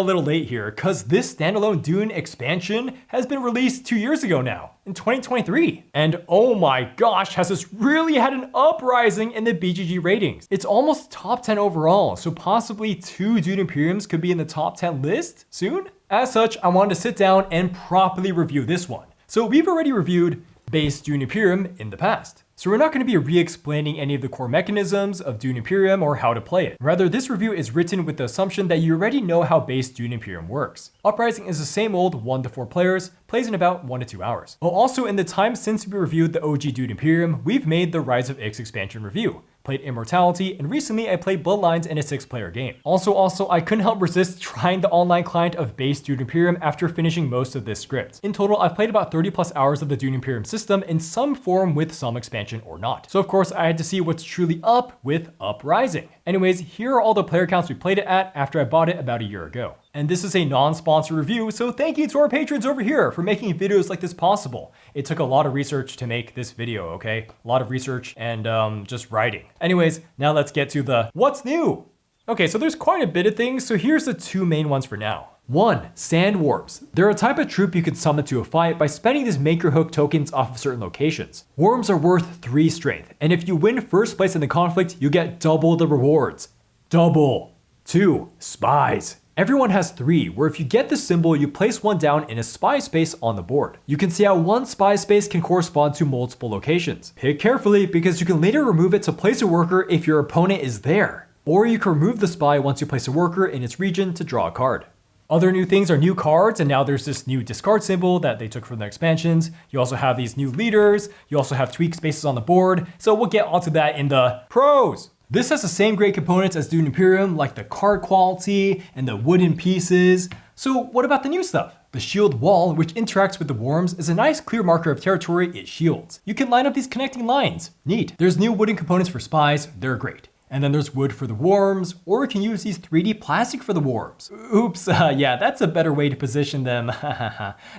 a little late here, cause this standalone Dune expansion has been released 2 years ago now, in 2023. And oh my gosh, has this really had an uprising in the BGG ratings. It's almost top 10 overall, so possibly 2 Dune Imperiums could be in the top 10 list soon? As such, I wanted to sit down and properly review this one. So we've already reviewed base Dune Imperium in the past. So we're not going to be re-explaining any of the core mechanisms of Dune Imperium or how to play it. Rather, this review is written with the assumption that you already know how base Dune Imperium works. Uprising is the same old 1 to 4 players, plays in about 1 to 2 hours. Well, also in the time since we reviewed the OG Dune Imperium, we've made the Rise of Ix expansion review, played Immortality, and recently I played Bloodlines in a 6-player game. Also, I couldn't help resist trying the online client of base Dune Imperium after finishing most of this script. In total, I've played about 30 plus hours of the Dune Imperium system in some form with some expansion or not. So of course, I had to see what's truly up with Uprising. Anyways, here are all the player counts we played it at after I bought it about a year ago. And this is a non-sponsored review, so thank you to our patrons over here for making videos like this possible. It took a lot of research to make this video, okay? A lot of research and just writing. Anyways, now let's get to the what's new? Okay, so there's quite a bit of things, so here's the 2 main ones for now. 1. Sandworms. They're a type of troop you can summon to a fight by spending these make your hook tokens off of certain locations. Worms are worth 3 strength, and if you win first place in the conflict, you get double the rewards. Double. 2. Spies. Everyone has 3, where if you get the symbol, you place 1 down in a spy space on the board. You can see how 1 spy space can correspond to multiple locations. Pick carefully because you can later remove it to place a worker if your opponent is there. Or you can remove the spy once you place a worker in its region to draw a card. Other new things are new cards, and now there's this new discard symbol that they took from the expansions. You also have these new leaders. You also have tweak spaces on the board. So we'll get onto that in the pros. This has the same great components as Dune Imperium, like the card quality and the wooden pieces. So what about the new stuff? The shield wall, which interacts with the worms, is a nice clear marker of territory it shields. You can line up these connecting lines. Neat. There's new wooden components for spies. They're great. And then there's wood for the worms, or you can use these 3D plastic for the worms. Oops, yeah, that's a better way to position them.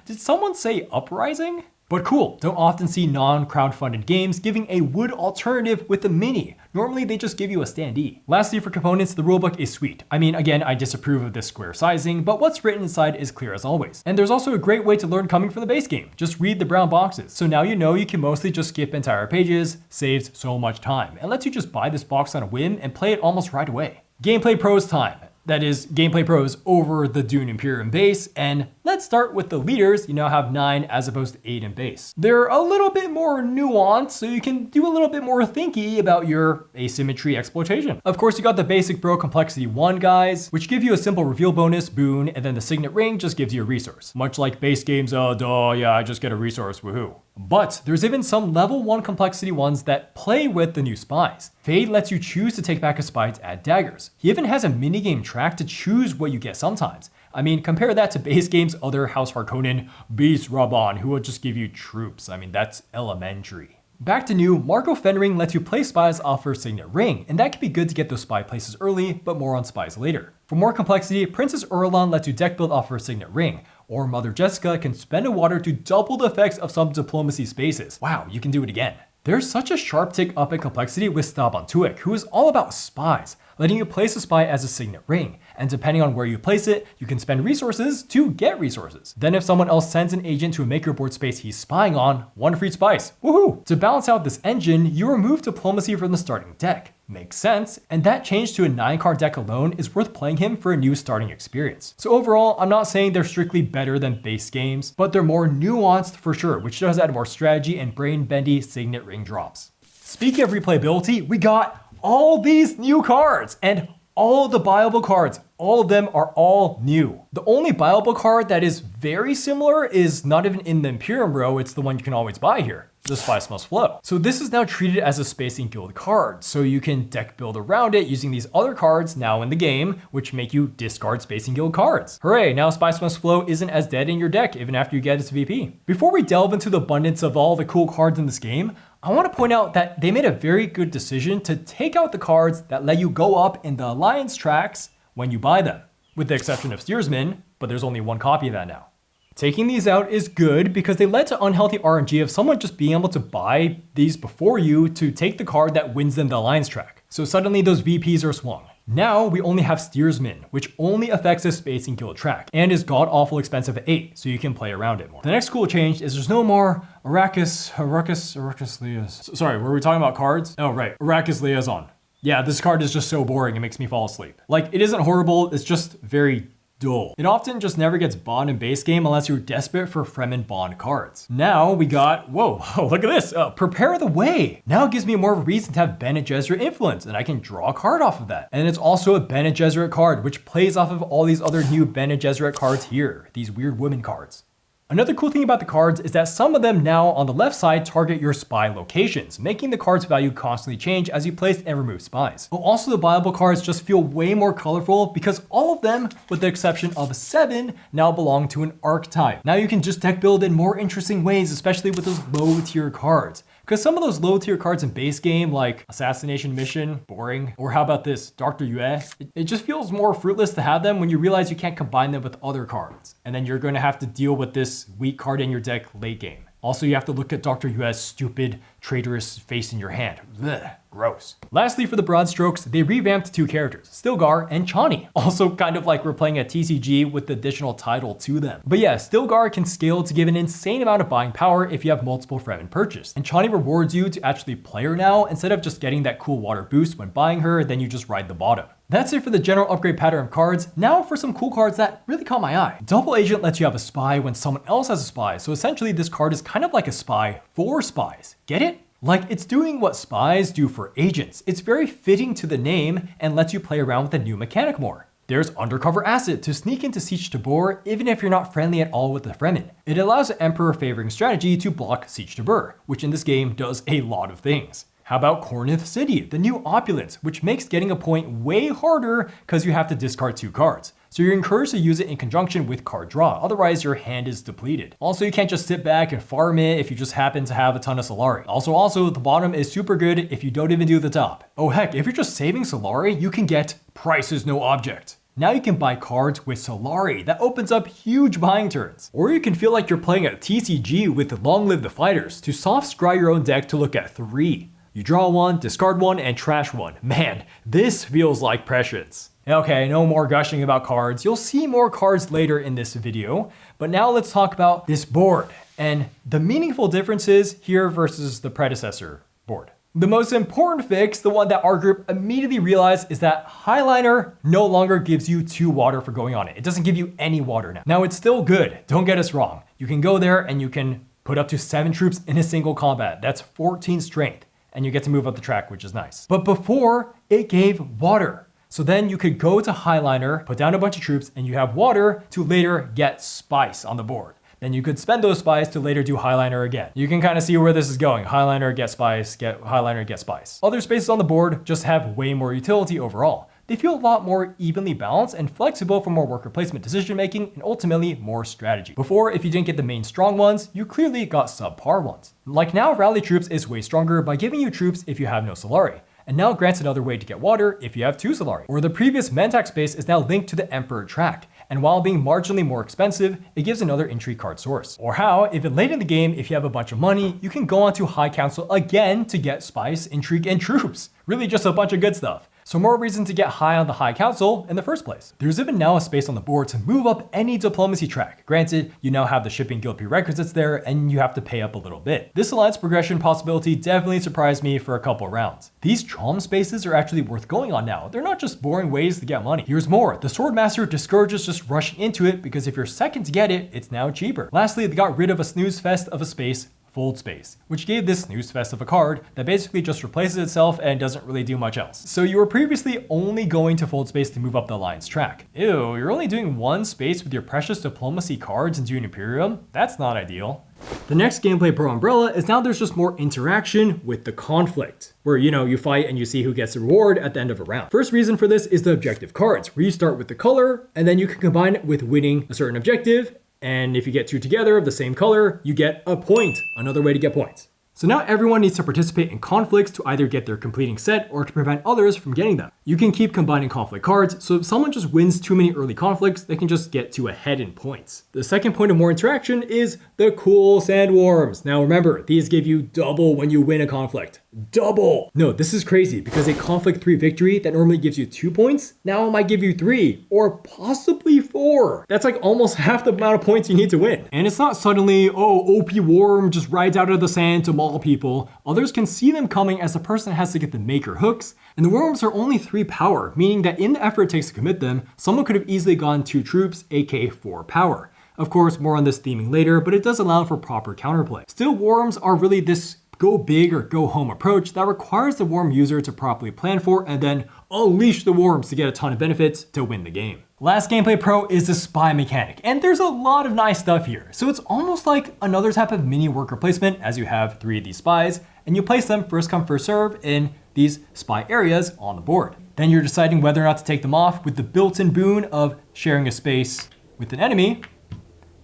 Did someone say Uprising? But cool, don't often see non-crowdfunded games giving a wood alternative with a mini. Normally they just give you a standee. Lastly, for components, the rulebook is sweet. I mean, again, I disapprove of this square sizing, but what's written inside is clear as always. And there's also a great way to learn coming from the base game. Just read the brown boxes. So now you know you can mostly just skip entire pages, saves so much time, and lets you just buy this box on a whim and play it almost right away. Gameplay pros time. That is gameplay pros over the Dune Imperium base, and let's start with the leaders. You now have 9 as opposed to 8 in base. They're a little bit more nuanced, so you can do a little bit more thinky about your asymmetry exploitation. Of course, you got the basic bro complexity 1 guys, which give you a simple reveal bonus, boon, and then the signet ring just gives you a resource. Much like base games, yeah, I just get a resource, woohoo. But there's even some level 1 complexity ones that play with the new spies. Fade lets you choose to take back a spy to add daggers. He even has a minigame track to choose what you get sometimes. I mean, compare that to base game's other House Harkonnen, Beast Raban, who will just give you troops. I mean, that's elementary. Back to new, Marco Fenring lets you play spies off her signet ring, and that can be good to get those spy places early, but more on spies later. For more complexity, Princess Urlan lets you deck build off her signet ring, or Mother Jessica can spend a water to double the effects of some diplomacy spaces. Wow, you can do it again. There's such a sharp tick up in complexity with Staban Tuek, who is all about spies, letting you place a spy as a signet ring, and depending on where you place it, you can spend resources to get resources. Then if someone else sends an agent to a maker board space he's spying on, 1 free spice, woohoo! To balance out this engine, you remove diplomacy from the starting deck. Makes sense, and that change to a 9-card deck alone is worth playing him for a new starting experience. So overall, I'm not saying they're strictly better than base games, but they're more nuanced for sure, which does add more strategy and brain-bendy signet ring drops. Speaking of replayability, we got all these new cards, and all the buyable cards, all of them are all new. The only buyable card that is very similar is not even in the Imperium row, it's the one you can always buy here. The Spice Must Flow. So this is now treated as a Spacing Guild card, so you can deck build around it using these other cards now in the game, which make you discard Spacing Guild cards. Hooray, now Spice Must Flow isn't as dead in your deck even after you get its VP. Before we delve into the abundance of all the cool cards in this game, I want to point out that they made a very good decision to take out the cards that let you go up in the Alliance tracks when you buy them, with the exception of Steersman, but there's only 1 copy of that now. Taking these out is good because they led to unhealthy RNG of someone just being able to buy these before you to take the card that wins them the Alliance track. So suddenly those VPs are swung. Now we only have Steersman, which only affects the space and guild track, and is god-awful expensive at 8, so you can play around it more. The next cool change is there's no more Arrakis Liaison. Sorry, were we talking about cards? Oh right, Arrakis Liaison. Yeah, this card is just so boring, it makes me fall asleep. Like, it isn't horrible, it's just very dull. It often just never gets bond in base game unless you're desperate for Fremen bond cards. Now we got, whoa, look at this, Prepare the Way. Now it gives me more of a reason to have Bene Gesserit influence, and I can draw a card off of that. And it's also a Bene Gesserit card, which plays off of all these other new Bene Gesserit cards here, these weird women cards. Another cool thing about the cards is that some of them now on the left side target your spy locations, making the card's value constantly change as you place and remove spies. But also the buyable cards just feel way more colorful because all of them, with the exception of 7, now belong to an archetype. Now you can just deck build in more interesting ways, especially with those low tier cards. Because some of those low tier cards in base game, like Assassination Mission, boring. Or how about this, Dr. Yue? It just feels more fruitless to have them when you realize you can't combine them with other cards. And then you're going to have to deal with this weak card in your deck late game. Also, you have to look at Dr. Yue's stupid, traitorous face in your hand. Blech, gross. Lastly, for the broad strokes, they revamped 2 characters, Stilgar and Chani. Also kind of like we're playing a TCG with the additional title to them. But yeah, Stilgar can scale to give an insane amount of buying power if you have multiple Fremen purchased. And Chani rewards you to actually play her now instead of just getting that cool water boost when buying her, then you just ride the bottom. That's it for the general upgrade pattern of cards. Now for some cool cards that really caught my eye. Double Agent lets you have a spy when someone else has a spy, so essentially this card is kind of like a spy for spies. Get it? Like, it's doing what spies do for agents. It's very fitting to the name and lets you play around with the new mechanic more. There's Undercover Asset to sneak into Siege Tabor even if you're not friendly at all with the Fremen. It allows the Emperor favoring strategy to block Siege Tabor, which in this game does a lot of things. How about Cornith City, the new Opulence, which makes getting a point way harder because you have to discard 2 cards. So you're encouraged to use it in conjunction with card draw, otherwise your hand is depleted. Also, you can't just sit back and farm it if you just happen to have a ton of Solari. Also, the bottom is super good if you don't even do the top. Oh heck, if you're just saving Solari, you can get Price is No Object. Now you can buy cards with Solari, that opens up huge buying turns. Or you can feel like you're playing a TCG with Long Live the Fighters to soft scry your own deck to look at 3. You draw 1, discard 1, and trash 1. Man, this feels like prescience. Okay, no more gushing about cards. You'll see more cards later in this video, but now let's talk about this board and the meaningful differences here versus the predecessor board. The most important fix, the one that our group immediately realized, is that Highliner no longer gives you 2 water for going on it. It doesn't give you any water now. Now it's still good, don't get us wrong. You can go there and you can put up to 7 troops in a single combat. That's 14 strength. And you get to move up the track, which is nice. But before, it gave water. So then you could go to Highliner, put down a bunch of troops, and you have water to later get spice on the board. Then you could spend those spice to later do Highliner again. You can kind of see where this is going. Highliner, get spice, get Highliner, get spice. Other spaces on the board just have way more utility overall. They feel a lot more evenly balanced and flexible for more worker placement decision making and ultimately more strategy. Before, if you didn't get the main strong ones, you clearly got subpar ones. Like now, Rally Troops is way stronger by giving you troops if you have no Solari, and now grants another way to get water if you have 2 Solari. Or the previous Mentak space is now linked to the Emperor track, and while being marginally more expensive, it gives another intrigue card source. Or how, if late in the game, if you have a bunch of money, you can go onto High Council again to get spice, intrigue, and troops. Really just a bunch of good stuff. So more reason to get high on the High Council in the first place. There's even now a space on the board to move up any diplomacy track. Granted, you now have the shipping guild prerequisites there and you have to pay up a little bit. This alliance progression possibility definitely surprised me for a couple rounds. These Chom spaces are actually worth going on now. They're not just boring ways to get money. Here's more. The Swordmaster discourages just rushing into it because if you're second to get it, it's now cheaper. Lastly, they got rid of a snooze fest of a space, Fold Space, which gave this snooze fest of a card that basically just replaces itself and doesn't really do much else. So you were previously only going to Fold Space to move up the alliance track. Ew, you're only doing 1 space with your precious diplomacy cards in Dune Imperium? That's not ideal. The next gameplay pro umbrella is now there's just more interaction with the conflict, where you fight and you see who gets the reward at the end of a round. First reason for this is the objective cards, where you start with the color and then you can combine it with winning a certain objective. And if you get 2 together of the same color, you get a point, another way to get points. So now everyone needs to participate in conflicts to either get their completing set or to prevent others from getting them. You can keep combining conflict cards, so if someone just wins too many early conflicts, they can just get too ahead in points. The second point of more interaction is the cool sandworms. Now remember, these give you double when you win a conflict. double. No, this is crazy because a conflict 3 victory that normally gives you 2 points now might give you 3 or possibly 4. That's like almost half the amount of points you need to win. And it's not suddenly, oh, OP worm just rides out of the sand to maul people. Others can see them coming as the person has to get the maker hooks. And the worms are only 3 power, meaning that in the effort it takes to commit them, someone could have easily gone 2 troops, aka 4 power. Of course, more on this theming later, but it does allow for proper counterplay. Still, worms are really this go big or go home approach that requires the worm user to properly plan for and then unleash the worms to get a ton of benefits to win the game. Last gameplay pro is the spy mechanic, and there's a lot of nice stuff here. So it's almost like another type of mini worker placement as you have 3 of these spies, and you place them first come first serve in these spy areas on the board. Then you're deciding whether or not to take them off with the built-in boon of sharing a space with an enemy,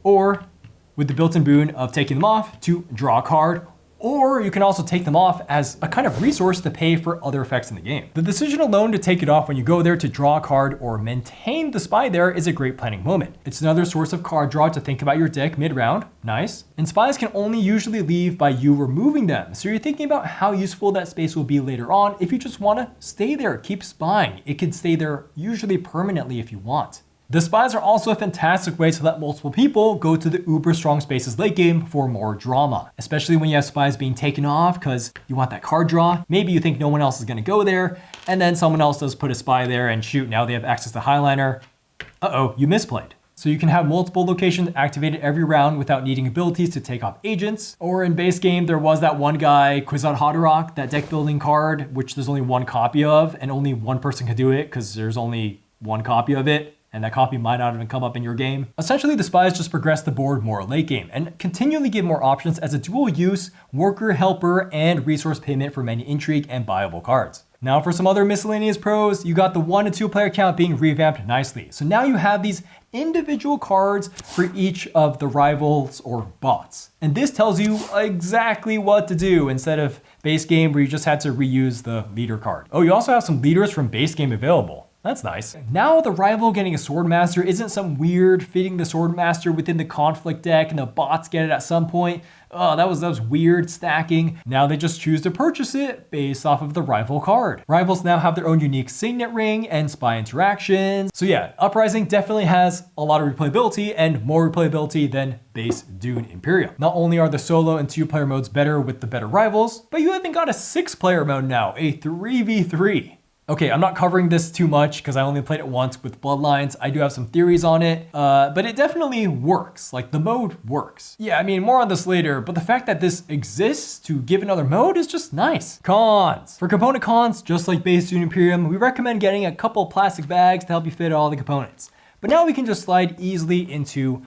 or with the built-in boon of taking them off to draw a card, or you can also take them off as a kind of resource to pay for other effects in the game. The decision alone to take it off when you go there to draw a card or maintain the spy there is a great planning moment. It's another source of card draw to think about your deck mid-round, nice. And spies can only usually leave by you removing them, so you're thinking about how useful that space will be later on if you just want to stay there, keep spying. It can stay there usually permanently if you want. The spies are also a fantastic way to let multiple people go to the uber strong spaces late game for more drama, especially when you have spies being taken off because you want that card draw. Maybe you think no one else is going to go there, and then someone else does put a spy there and shoot, now they have access to Highliner. Uh-oh, you misplayed. So you can have multiple locations activated every round without needing abilities to take off agents. Or in base game, there was that one guy, Kwisatz Haderach, that deck building card, which there's only 1 copy of, and only 1 person can do it because there's only 1 copy of it. And that copy might not even come up in your game. Essentially, the spies just progress the board more late game and continually give more options as a dual use, worker, helper, and resource payment for many intrigue and buyable cards. Now for some other miscellaneous pros, you got the 1 to 2 player count being revamped nicely. So now you have these individual cards for each of the rivals or bots. And this tells you exactly what to do instead of base game where you just had to reuse the leader card. Oh, you also have some leaders from base game available. That's nice. Now the rival getting a Swordmaster isn't some weird fitting the Swordmaster within the conflict deck and the bots get it at some point. Oh, that was weird stacking. Now they just choose to purchase it based off of the rival card. Rivals now have their own unique signet ring and spy interactions. So yeah, Uprising definitely has a lot of replayability and more replayability than base Dune Imperium. Not only are the solo and 2-player modes better with the better rivals, but you even got a 6-player mode now, a 3v3. Okay, I'm not covering this too much because I only played it once with Bloodlines. I do have some theories on it, but it definitely works. Like, the mode works. Yeah, I mean, more on this later, but the fact that this exists to give another mode is just nice. Cons. For component cons, just like base Dune Imperium, we recommend getting a couple plastic bags to help you fit all the components. But now we can just slide easily into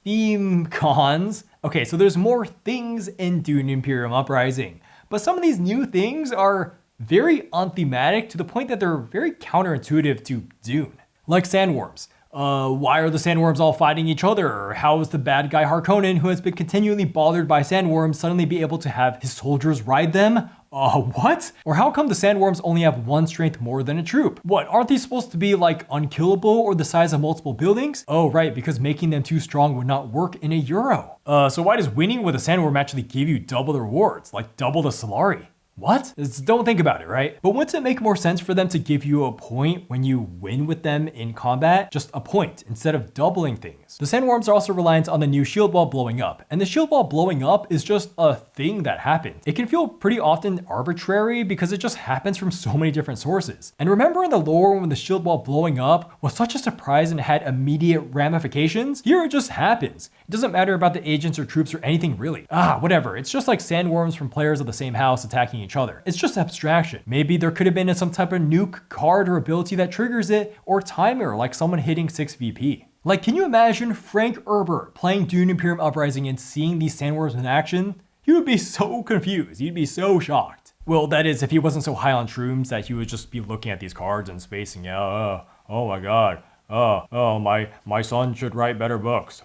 theme cons. Okay, so there's more things in Dune Imperium Uprising, but some of these new things are very unthematic to the point that they're very counterintuitive to Dune. Like sandworms. Why are the sandworms all fighting each other? Or how is the bad guy Harkonnen, who has been continually bothered by sandworms, suddenly be able to have his soldiers ride them? What? Or how come the sandworms only have 1 strength more than a troop? What, aren't they supposed to be like unkillable or the size of multiple buildings? Oh right, because making them too strong would not work in a Euro. So why does winning with a sandworm actually give you double the rewards, like double the Solari? What? Don't think about it, right? But wouldn't it make more sense for them to give you a point when you win with them in combat? Just a point, instead of doubling things. The sandworms are also reliant on the new shield wall blowing up, and the shield wall blowing up is just a thing that happens. It can feel pretty often arbitrary because it just happens from so many different sources. And remember in the lore when the shield wall blowing up was such a surprise and had immediate ramifications? Here it just happens. It doesn't matter about the agents or troops or anything really. Whatever, it's just like sandworms from players of the same house attacking each other. It's just abstraction. Maybe there could have been some type of nuke card or ability that triggers it, or timer like someone hitting 6 VP. Like, can you imagine Frank Herbert playing Dune Imperium Uprising and seeing these sandworms in action? He would be so confused. He'd be so shocked. Well, that is, if he wasn't so high on shrooms that he would just be looking at these cards and spacing out, oh my god. My son should write better books.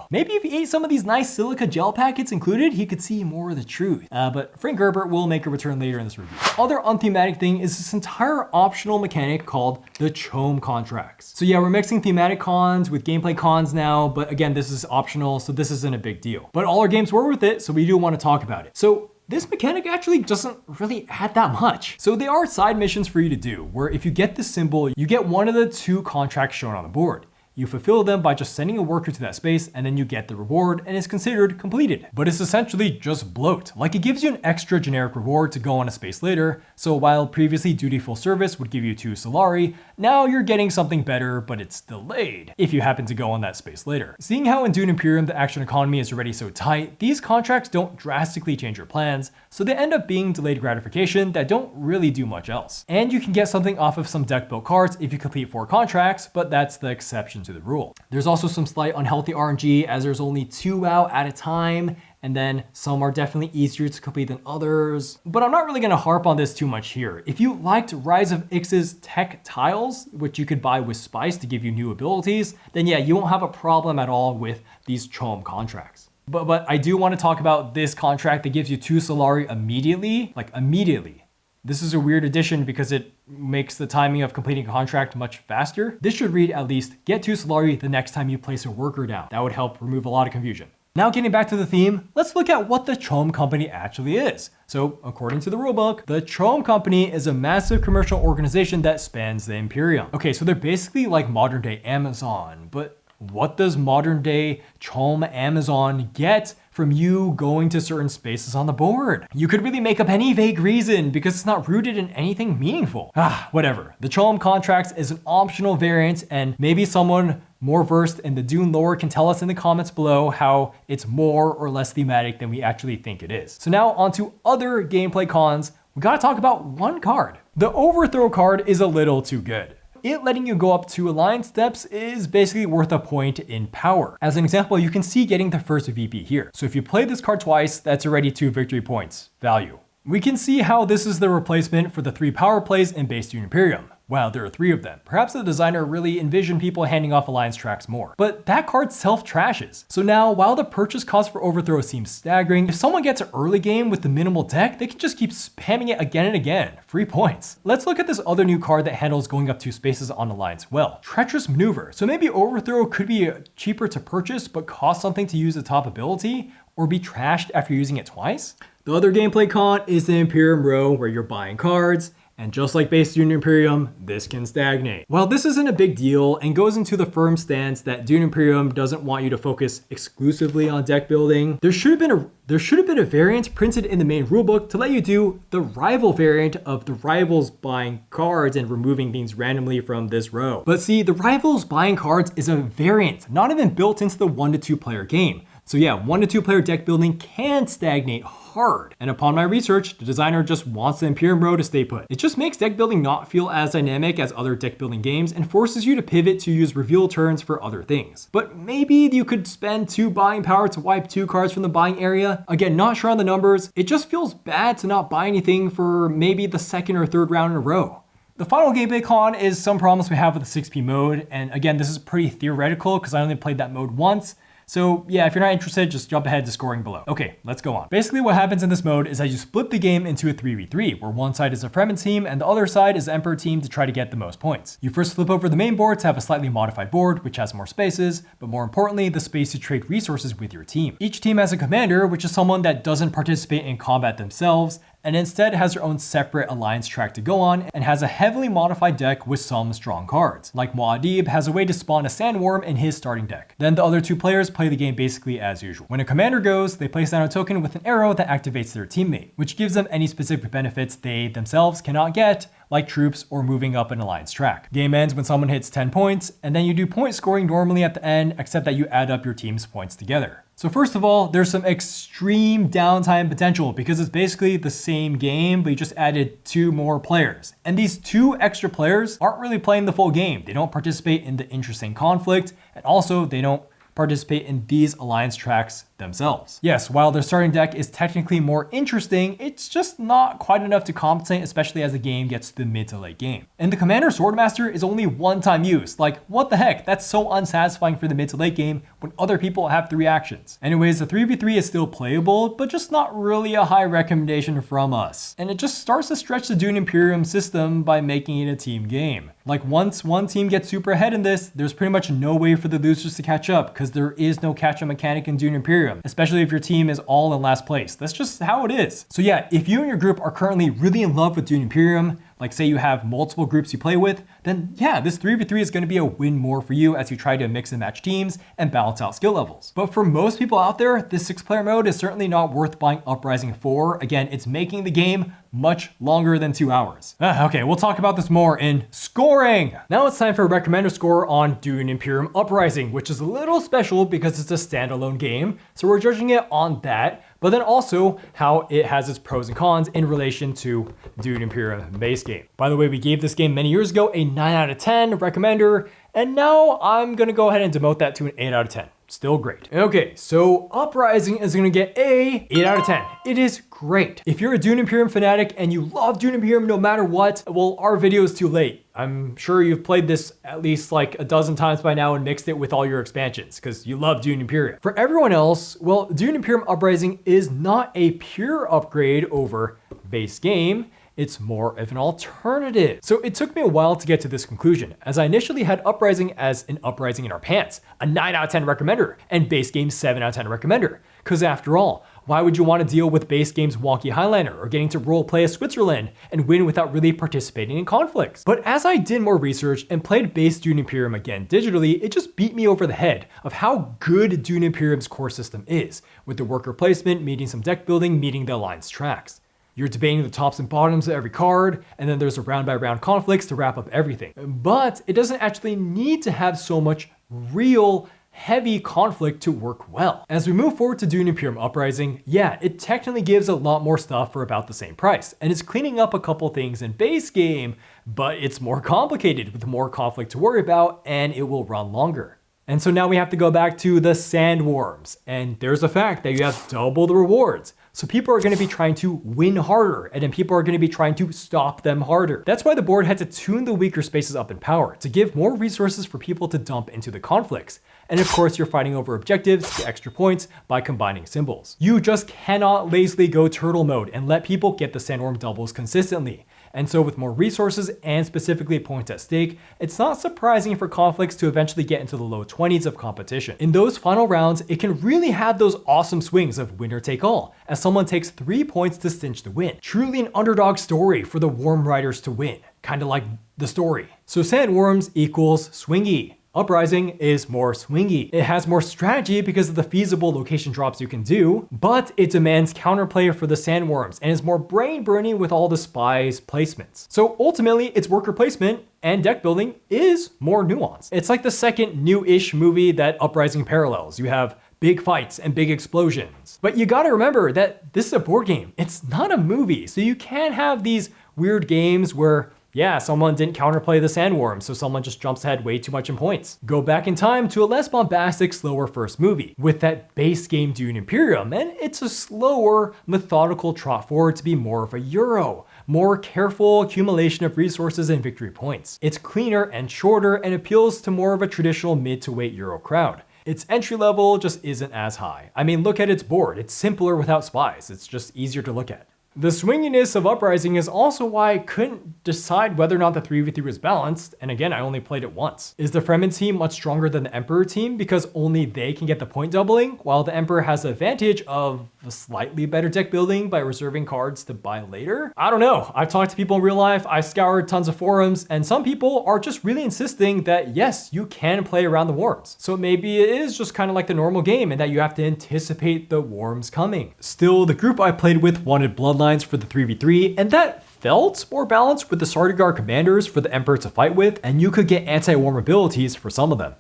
Maybe if he ate some of these nice silica gel packets included, he could see more of the truth. But Frank Herbert will make a return later in this review. Other unthematic thing is this entire optional mechanic called the Chome contracts. So yeah, we're mixing thematic cons with gameplay cons now, but again, this is optional, so this isn't a big deal. But all our games were with it, so we do want to talk about it. So this mechanic actually doesn't really add that much. So they are side missions for you to do, where if you get this symbol, you get one of the 2 contracts shown on the board. You fulfill them by just sending a worker to that space, and then you get the reward, and it's considered completed. But it's essentially just bloat. Like, it gives you an extra generic reward to go on a space later, so while previously dutiful service would give you 2 Solari, now you're getting something better, but it's delayed, if you happen to go on that space later. Seeing how in Dune Imperium the action economy is already so tight, these contracts don't drastically change your plans, so they end up being delayed gratification that don't really do much else. And you can get something off of some deck built cards if you complete 4 contracts, but that's the exception to the rule. There's also some slight unhealthy RNG, as there's only 2 out at a time, and then some are definitely easier to complete than others. But I'm not really gonna harp on this too much here. If you liked Rise of Ix's tech tiles, which you could buy with Spice to give you new abilities, then yeah, you won't have a problem at all with these Chom contracts. But I do want to talk about this contract that gives you 2 Solari immediately, like immediately. This is a weird addition because it makes the timing of completing a contract much faster. This should read at least, get 2 Solari the next time you place a worker down. That would help remove a lot of confusion. Now getting back to the theme, let's look at what the Chom Company actually is. So according to the rulebook, the Chom Company is a massive commercial organization that spans the Imperium. Okay, so they're basically like modern day Amazon, but what does modern day Chom Amazon get from you going to certain spaces on the board? You could really make up any vague reason because it's not rooted in anything meaningful. Whatever. The Chom contracts is an optional variant, and maybe someone more versed in the Dune lore can tell us in the comments below how it's more or less thematic than we actually think it is. So now on to other gameplay cons. We gotta talk about one card. The Overthrow card is a little too good. It letting you go up 2 alliance steps is basically worth a point in power. As an example, you can see getting the first VP here. So if you play this card twice, that's already 2 victory points value. We can see how this is the replacement for the 3 power plays in base Dune Imperium. Wow, there are 3 of them. Perhaps the designer really envisioned people handing off alliance tracks more. But that card self-trashes. So now, while the purchase cost for Overthrow seems staggering, if someone gets an early game with the minimal deck, they can just keep spamming it again and again. Free points. Let's look at this other new card that handles going up 2 spaces on alliance well. Treacherous Maneuver. So maybe Overthrow could be cheaper to purchase, but cost something to use the top ability, or be trashed after using it twice. The other gameplay con is the Imperium row, where you're buying cards, and just like base Dune Imperium, this can stagnate. While this isn't a big deal and goes into the firm stance that Dune Imperium doesn't want you to focus exclusively on deck building, there should have been a variant printed in the main rulebook to let you do the rival variant of the rivals buying cards and removing things randomly from this row. But see, the rivals buying cards is a variant, not even built into the 1 to 2 player game. So yeah, 1 to 2 player deck building can stagnate hard. And upon my research, the designer just wants the Imperium row to stay put. It just makes deck building not feel as dynamic as other deck building games and forces you to pivot to use reveal turns for other things. But maybe you could spend 2 buying power to wipe 2 cards from the buying area. Again, not sure on the numbers. It just feels bad to not buy anything for maybe the 2nd or 3rd round in a row. The final gameplay con is some problems we have with the 6P mode. And again, this is pretty theoretical because I only played that mode once. So yeah, if you're not interested, just jump ahead to scoring below. Okay, let's go on. Basically what happens in this mode is that you split the game into a 3v3, where one side is a Fremen team and the other side is the Emperor team to try to get the most points. You first flip over the main board to have a slightly modified board, which has more spaces, but more importantly, the space to trade resources with your team. Each team has a commander, which is someone that doesn't participate in combat themselves, and instead has their own separate alliance track to go on and has a heavily modified deck with some strong cards. Like muad'dib has a way to spawn a sandworm in his starting deck. Then the other 2 players play the game basically as usual. When a commander goes, they place down a token with an arrow that activates their teammate, which gives them any specific benefits they themselves cannot get, like troops or moving up an alliance track. Game ends when someone hits 10 points, and then you do point scoring normally at the end, except that you add up your team's points together. So first of all, there's some extreme downtime potential because it's basically the same game, but you just added 2 more players. And these 2 extra players aren't really playing the full game. They don't participate in the interesting conflict, and also they don't participate in these alliance tracks themselves. Yes, while their starting deck is technically more interesting, it's just not quite enough to compensate, especially as the game gets to the mid to late game. And the Commander Swordmaster is only 1-time use. Like, what the heck? That's so unsatisfying for the mid to late game when other people have 3 actions. Anyways, the 3v3 is still playable, but just not really a high recommendation from us. And it just starts to stretch the Dune Imperium system by making it a team game. Like, once one team gets super ahead in this, there's pretty much no way for the losers to catch up because there is no catch-up mechanic in Dune Imperium. Imperium, especially if your team is all in last place. That's just how it is. So yeah, if you and your group are currently really in love with Dune Imperium, like say you have multiple groups you play with, then yeah, this 3v3 is going to be a win more for you as you try to mix and match teams and balance out skill levels. But for most people out there, this 6-player mode is certainly not worth buying Uprising for. Again, it's making the game much longer than 2 hours. Okay, we'll talk about this more in scoring. Now it's time for a recommender score on Dune Imperium Uprising, which is a little special because it's a standalone game. So we're judging it on that, but then also how it has its pros and cons in relation to Dune Imperium base game. By the way, we gave this game many years ago a 9 out of 10 recommender, and now I'm gonna go ahead and demote that to an 8 out of 10. Still great. Okay, so Uprising is gonna get a 8 out of 10. It is great. If you're a Dune Imperium fanatic and you love Dune Imperium no matter what, well, our video is too late. I'm sure you've played this at least like a dozen times by now and mixed it with all your expansions because you love Dune Imperium. For everyone else, well, Dune Imperium Uprising is not a pure upgrade over base game. It's more of an alternative. So it took me a while to get to this conclusion, as I initially had Uprising as an Uprising in our pants, a 9 out of 10 recommender, and base game 7 out of 10 recommender. Because after all, why would you want to deal with base game's wonky Highlander or getting to roleplay as Switzerland and win without really participating in conflicts? But as I did more research and played base Dune Imperium again digitally, it just beat me over the head of how good Dune Imperium's core system is, with the worker placement meeting some deck building meeting the alliance tracks. You're debating the tops and bottoms of every card, and then there's a round by round conflicts to wrap up everything. But it doesn't actually need to have so much real heavy conflict to work well. As we move forward to Dune Imperium Uprising, yeah, it technically gives a lot more stuff for about the same price, and it's cleaning up a couple things in base game, but it's more complicated with more conflict to worry about, and it will run longer. And so now we have to go back to the sandworms, and there's a fact that you have double the rewards. So people are going to be trying to win harder, and then people are going to be trying to stop them harder. That's why the board had to tune the weaker spaces up in power to give more resources for people to dump into the conflicts. And of course, you're fighting over objectives to extra points by combining symbols. You just cannot lazily go turtle mode and let people get the sandworm doubles consistently. And so with more resources and specifically points at stake, it's not surprising for conflicts to eventually get into the low 20s of competition. In those final rounds, it can really have those awesome swings of winner take all, as someone takes 3 points to cinch the win. Truly an underdog story for the Worm Riders to win, kind of like the story. So sandworms equals swingy. Uprising is more swingy. It has more strategy because of the feasible location drops you can do, but it demands counterplay for the sandworms and is more brain burning with all the spies placements. So ultimately, its worker placement and deck building is more nuanced. It's like the second new-ish movie that Uprising parallels. You have big fights and big explosions. But you gotta remember that this is a board game. It's not a movie, so you can't have these weird games where yeah, someone didn't counterplay the sandworm, so someone just jumps ahead way too much in points. Go back in time to a less bombastic, slower first movie with that base game Dune Imperium, and it's a slower, methodical trot forward to be more of a Euro. More careful accumulation of resources and victory points. It's cleaner and shorter and appeals to more of a traditional mid to weight Euro crowd. Its entry level just isn't as high. I mean, look at its board. It's simpler without spies. It's just easier to look at. The swinginess of Uprising is also why I couldn't decide whether or not the 3v3 was balanced, and again, I only played it once. Is the Fremen team much stronger than the Emperor team because only they can get the point doubling, while the Emperor has the advantage of a slightly better deck building by reserving cards to buy later? I don't know. I've talked to people in real life, I've scoured tons of forums, and some people are just really insisting that yes, you can play around the worms. So maybe it is just kind of like the normal game and that you have to anticipate the worms coming. Still, the group I played with wanted Bloodlines for the 3v3, and that felt more balanced with the Sardaukar commanders for the Emperor to fight with, and you could get anti-worm abilities for some of them.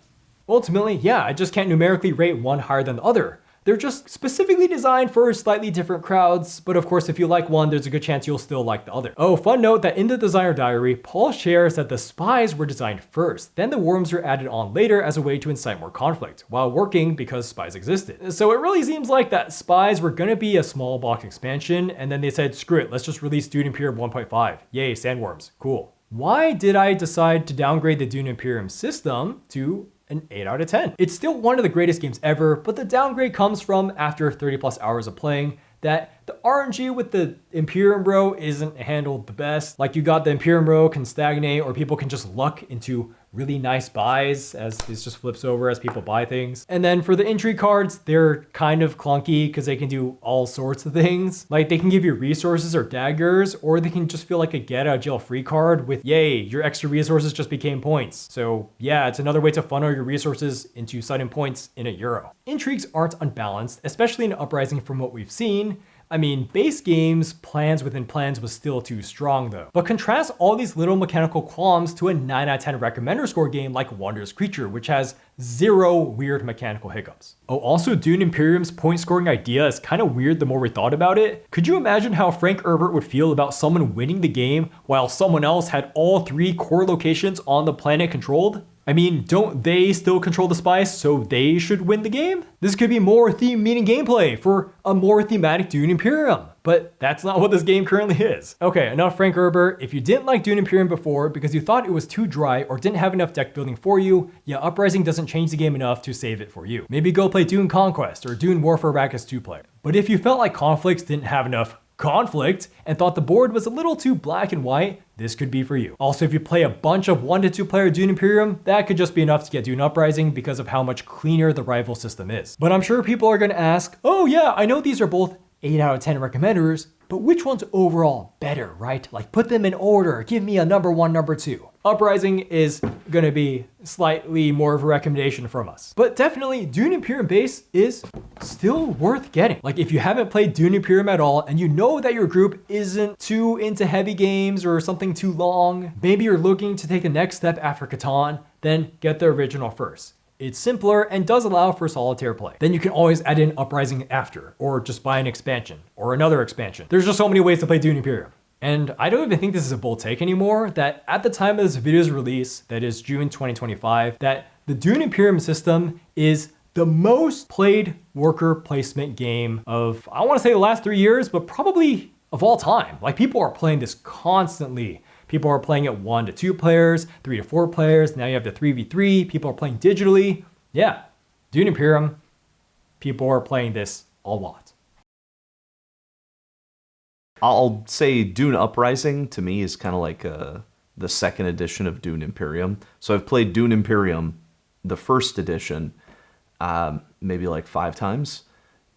Ultimately, yeah, I just can't numerically rate one higher than the other. They're just specifically designed for slightly different crowds, but of course if you like one, there's a good chance you'll still like the other. Oh, fun note that in the designer diary, Paul shares that the spies were designed first, then the worms were added on later as a way to incite more conflict, while working because spies existed. So it really seems like that spies were gonna be a small box expansion, and then they said, screw it, let's just release Dune Imperium 1.5. Yay, sandworms, cool. Why did I decide to downgrade the Dune Imperium system to an 8 out of 10. It's still one of the greatest games ever, but the downgrade comes from after 30 plus hours of playing that The RNG with the Imperium row isn't handled the best. Like you got the Imperium row can stagnate, or people can just luck into really nice buys as this just flips over as people buy things. And then for the intrigue cards, they're kind of clunky because they can do all sorts of things. Like they can give you resources or daggers, or they can just feel like a get out of jail free card with, yay, your extra resources just became points. So yeah, it's another way to funnel your resources into sudden points in a Euro. Intrigues aren't unbalanced, especially in Uprising from what we've seen. I mean, base game's plans within plans was still too strong though. But contrast all these little mechanical qualms to a 9 out of 10 recommender score game like Wondrous Creature, which has 0 weird mechanical hiccups. Oh, also Dune Imperium's point scoring idea is kind of weird the more we thought about it. Could you imagine how Frank Herbert would feel about someone winning the game while someone else had all 3 core locations on the planet controlled? I mean, don't they still control the spice, so they should win the game? This could be more theme-meaning gameplay for a more thematic Dune Imperium, but that's not what this game currently is. Okay, enough Frank Herbert. If you didn't like Dune Imperium before because you thought it was too dry or didn't have enough deck building for you, yeah, Uprising doesn't change the game enough to save it for you. Maybe go play Dune Conquest or Dune Warfare Arrakis 2-player. But if you felt like Conflicts didn't have enough conflict and thought the board was a little too black and white, this could be for you. Also, if you play a bunch of 1 to 2 player Dune Imperium, that could just be enough to get Dune Uprising because of how much cleaner the rival system is. But I'm sure people are gonna ask, oh yeah, I know these are both 8 out of 10 recommenders, but which one's overall better, right? Like put them in order, give me a number 1, number 2. Uprising is gonna be slightly more of a recommendation from us. But definitely Dune Imperium base is still worth getting. Like if you haven't played Dune Imperium at all and you know that your group isn't too into heavy games or something too long, maybe you're looking to take the next step after Catan, then get the original first. It's simpler and does allow for solitaire play. Then you can always add in Uprising after, or just buy an expansion, or another expansion. There's just so many ways to play Dune Imperium. And I don't even think this is a bold take anymore, that at the time of this video's release, that is June 2025, that the Dune Imperium system is the most played worker placement game of, I wanna say the last 3 years, but probably of all time. Like people are playing this constantly. People are playing it 1 to 2 players, 3 to 4 players. Now you have the 3v3. People are playing digitally. Yeah, Dune Imperium, people are playing this a lot. I'll say Dune Uprising to me is kind of like the second edition of Dune Imperium. So I've played Dune Imperium, the first edition, maybe like 5 times,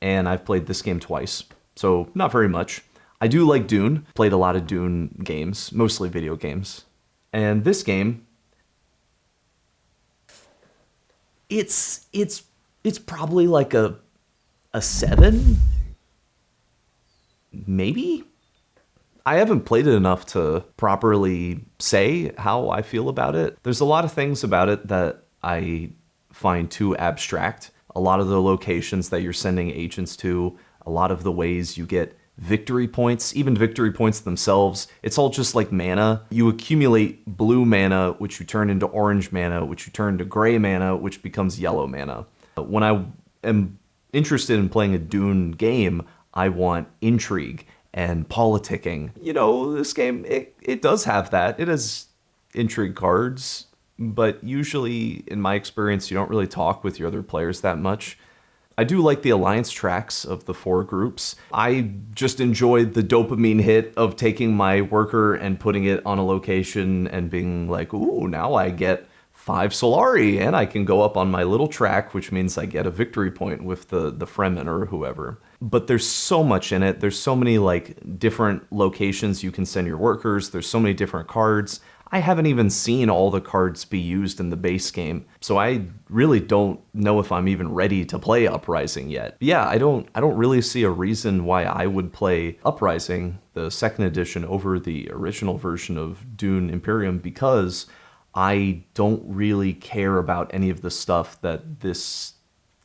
and I've played this game twice. So not very much. I do like Dune, played a lot of Dune games, mostly video games. And this game, it's probably like a 7, maybe? I haven't played it enough to properly say how I feel about it. There's a lot of things about it that I find too abstract. A lot of the locations that you're sending agents to, a lot of the ways you get victory points, even victory points themselves, it's all just like mana. You accumulate blue mana, which you turn into orange mana, which you turn to gray mana, which becomes yellow mana. When I am interested in playing a Dune game, I want intrigue and politicking. You know, this game, it does have that. It has intrigue cards, but usually, in my experience, you don't really talk with your other players that much. I do like the alliance tracks of the 4 groups. I just enjoyed the dopamine hit of taking my worker and putting it on a location and being like, ooh, now I get 5 Solari and I can go up on my little track, which means I get a victory point with the Fremen or whoever. But there's so much in it. There's so many like different locations you can send your workers. There's so many different cards. I haven't even seen all the cards be used in the base game, so I really don't know if I'm even ready to play Uprising yet. But yeah, I don't really see a reason why I would play Uprising, the second edition, over the original version of Dune Imperium, because I don't really care about any of the stuff that this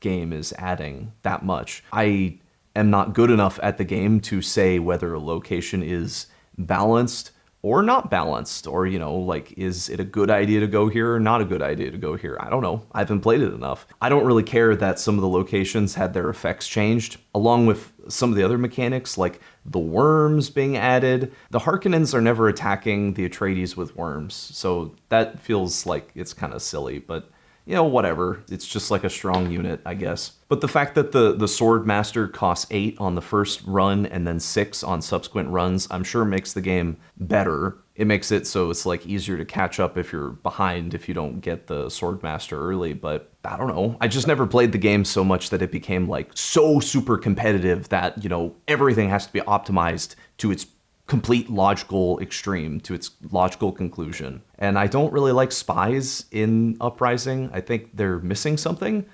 game is adding that much. I am not good enough at the game to say whether a location is balanced or not balanced, or, you know, like, is it a good idea to go here or not a good idea to go here? I don't know. I haven't played it enough. I don't really care that some of the locations had their effects changed, along with some of the other mechanics, like the worms being added. The Harkonnens are never attacking the Atreides with worms, so that feels like it's kind of silly, but whatever. It's just like a strong unit, I guess. But the fact that the Sword Master costs 8 on the first run and then 6 on subsequent runs, I'm sure makes the game better. It makes it so it's like easier to catch up if you're behind if you don't get the Sword Master early, but I don't know. I just never played the game so much that it became like so super competitive that, everything has to be optimized to its complete logical extreme, to its logical conclusion. And I don't really like spies in Uprising. I think they're missing something.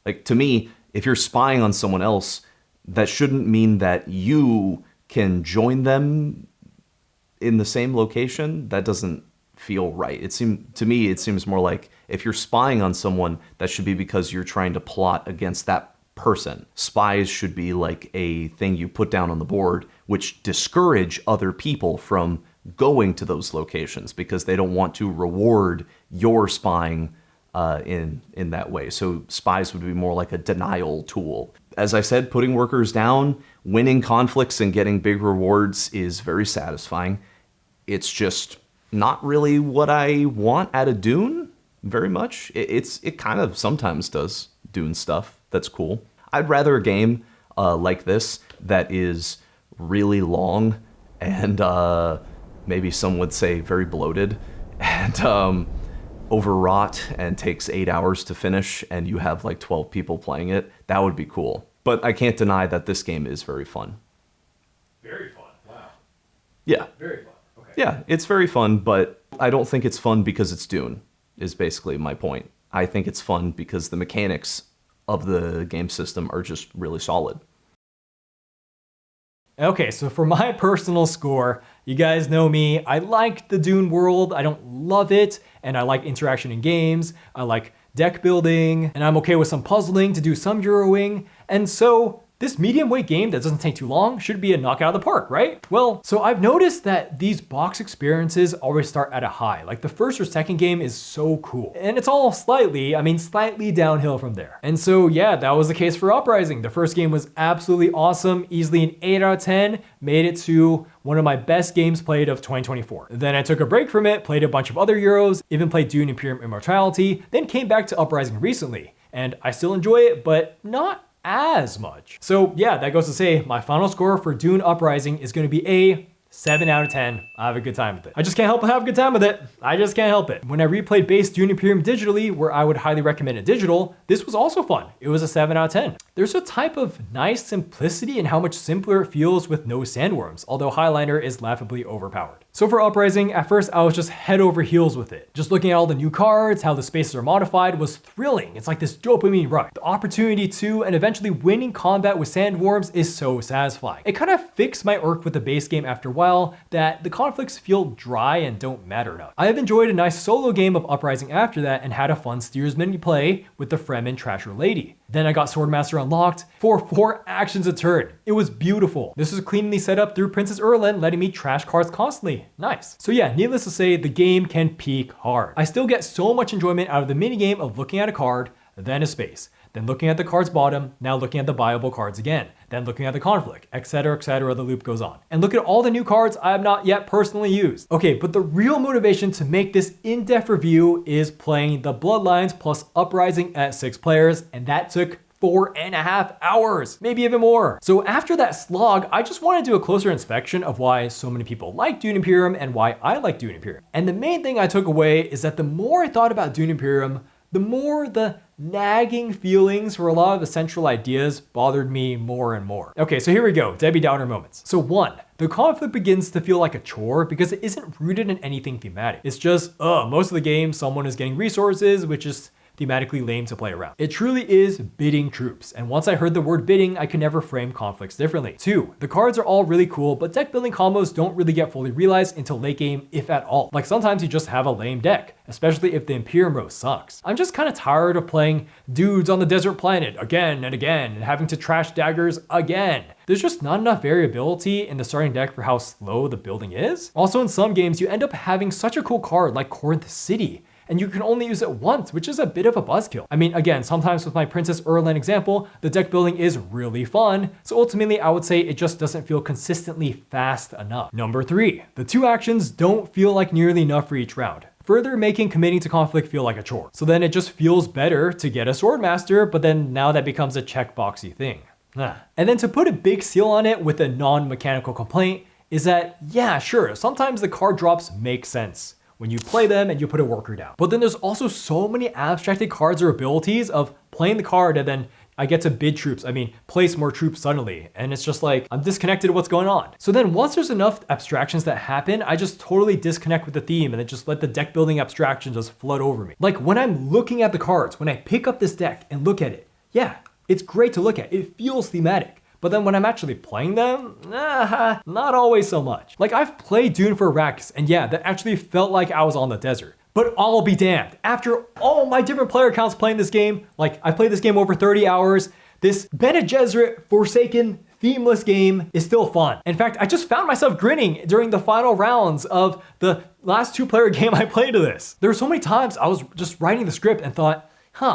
Like, to me, if you're spying on someone else, that shouldn't mean that you can join them in the same location. That doesn't feel right. To me, it seems more like if you're spying on someone, that should be because you're trying to plot against that person. Spies should be like a thing you put down on the board, which discourage other people from going to those locations because they don't want to reward your spying in that way. So spies would be more like a denial tool. As I said, putting workers down, winning conflicts and getting big rewards is very satisfying. It's just not really what I want out of Dune very much. It kind of sometimes does Dune stuff that's cool. I'd rather a game like this that is really long and maybe some would say very bloated and overwrought and takes 8 hours to finish and you have like 12 people playing it. That would be cool. But I can't deny that this game is very fun. Very fun. Wow. Yeah. Very fun. Okay. Yeah, it's very fun, but I don't think it's fun because it's Dune, is basically my point. I think it's fun because the mechanics of the game system are just really solid. Okay, so for my personal score, you guys know me. I like the Dune world. I don't love it, and I like interaction in games. I like deck building, and I'm okay with some puzzling to do some Euroing. And so this medium weight game that doesn't take too long should be a knockout of the park, right? Well, so I've noticed that these box experiences always start at a high. Like the first or second game is so cool. And it's all slightly downhill from there. And so yeah, that was the case for Uprising. The first game was absolutely awesome, easily an 8 out of 10, made it to one of my best games played of 2024. Then I took a break from it, played a bunch of other Euros, even played Dune Imperium Immortality, then came back to Uprising recently. And I still enjoy it, but not as much. So yeah, that goes to say my final score for Dune Uprising is going to be a 7 out of 10. I have a good time with it. I just can't help but have a good time with it. I just can't help it. When I replayed base Dune Imperium digitally, where I would highly recommend it digital, this was also fun. It was a 7 out of 10. There's a type of nice simplicity in how much simpler it feels with no sandworms, although Highliner is laughably overpowered. So for Uprising, at first I was just head over heels with it. Just looking at all the new cards, how the spaces are modified was thrilling. It's like this dopamine rush. The opportunity to, and eventually winning combat with sandworms is so satisfying. It kind of fixed my irk with the base game after a while, that the conflicts feel dry and don't matter enough. I have enjoyed a nice solo game of Uprising after that and had a fun steersman play with the Fremen Trasher Lady. Then I got Swordmaster unlocked for 4 actions a turn. It was beautiful. This was cleanly set up through Princess Erlen, letting me trash cards constantly. Nice. So yeah, needless to say, the game can peak hard. I still get so much enjoyment out of the minigame of looking at a card, then a space, then looking at the card's bottom, now looking at the viable cards again, then looking at the conflict, etc., the loop goes on. And look at all the new cards I have not yet personally used. Okay, but the real motivation to make this in-depth review is playing the Bloodlines plus Uprising at 6 players, and that took 4.5 hours, maybe even more. So after that slog, I just want to do a closer inspection of why so many people like Dune Imperium and why I like Dune Imperium. And the main thing I took away is that the more I thought about Dune Imperium, the more the nagging feelings for a lot of the central ideas bothered me more and more. Okay, so here we go, Debbie Downer moments. So 1, the conflict begins to feel like a chore because it isn't rooted in anything thematic. It's just, most of the game, someone is getting resources, which is thematically lame to play around. It truly is bidding troops, and once I heard the word bidding, I could never frame conflicts differently. 2, the cards are all really cool, but deck building combos don't really get fully realized until late game, if at all. Like sometimes you just have a lame deck, especially if the Imperium row sucks. I'm just kind of tired of playing dudes on the desert planet again and again, and having to trash daggers again. There's just not enough variability in the starting deck for how slow the building is. Also in some games, you end up having such a cool card like Corinth City, and you can only use it once, which is a bit of a buzzkill. I mean, again, sometimes with my Princess Erlen example, the deck building is really fun, so ultimately I would say it just doesn't feel consistently fast enough. Number 3, the 2 actions don't feel like nearly enough for each round. further making committing to conflict feel like a chore. So then it just feels better to get a Swordmaster, but then now that becomes a checkboxy thing. And then to put a big seal on it with a non-mechanical complaint is that, yeah, sure, sometimes the card drops make sense when you play them and you put a worker down. But then there's also so many abstracted cards or abilities of playing the card and then I get to bid troops, place more troops suddenly. And it's just like, I'm disconnected to what's going on. So then once there's enough abstractions that happen, I just totally disconnect with the theme and then just let the deck building abstraction just flood over me. Like when I'm looking at the cards, when I pick up this deck and look at it, yeah, it's great to look at. It feels thematic. But then when I'm actually playing them, not always so much. Like I've played Dune for Arrakis, and yeah, that actually felt like I was on the desert. But I'll be damned. After all my different player accounts playing this game, like I played this game over 30 hours, this Bene Gesserit Forsaken themeless game is still fun. In fact, I just found myself grinning during the final rounds of the last 2-player game I played of this. There were so many times I was just writing the script and thought,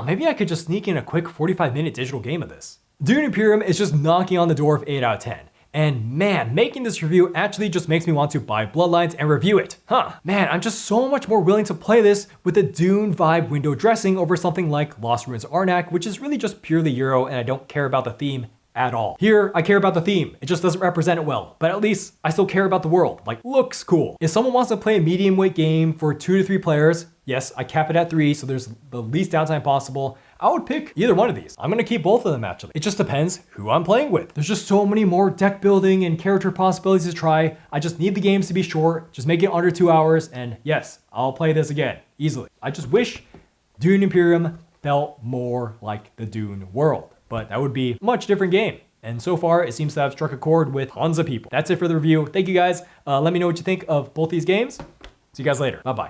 maybe I could just sneak in a quick 45-minute digital game of this. Dune Imperium is just knocking on the door of 8 out of 10. And man, making this review actually just makes me want to buy Bloodlines and review it. Man, I'm just so much more willing to play this with the Dune vibe window dressing over something like Lost Ruins Arnak, which is really just purely Euro and I don't care about the theme at all. Here, I care about the theme. It just doesn't represent it well, but at least I still care about the world. Like, looks cool. If someone wants to play a medium weight game for 2 to 3 players, yes, I cap it at 3, so there's the least downtime possible. I would pick either one of these. I'm gonna keep both of them actually. It just depends who I'm playing with. There's just so many more deck building and character possibilities to try. I just need the games to be short, just make it under 2 hours, and yes, I'll play this again, easily. I just wish Dune Imperium felt more like the Dune world, but that would be a much different game. And so far, it seems to have struck a chord with tons of people. That's it for the review. Thank you guys. Let me know what you think of both these games. See you guys later. Bye-bye.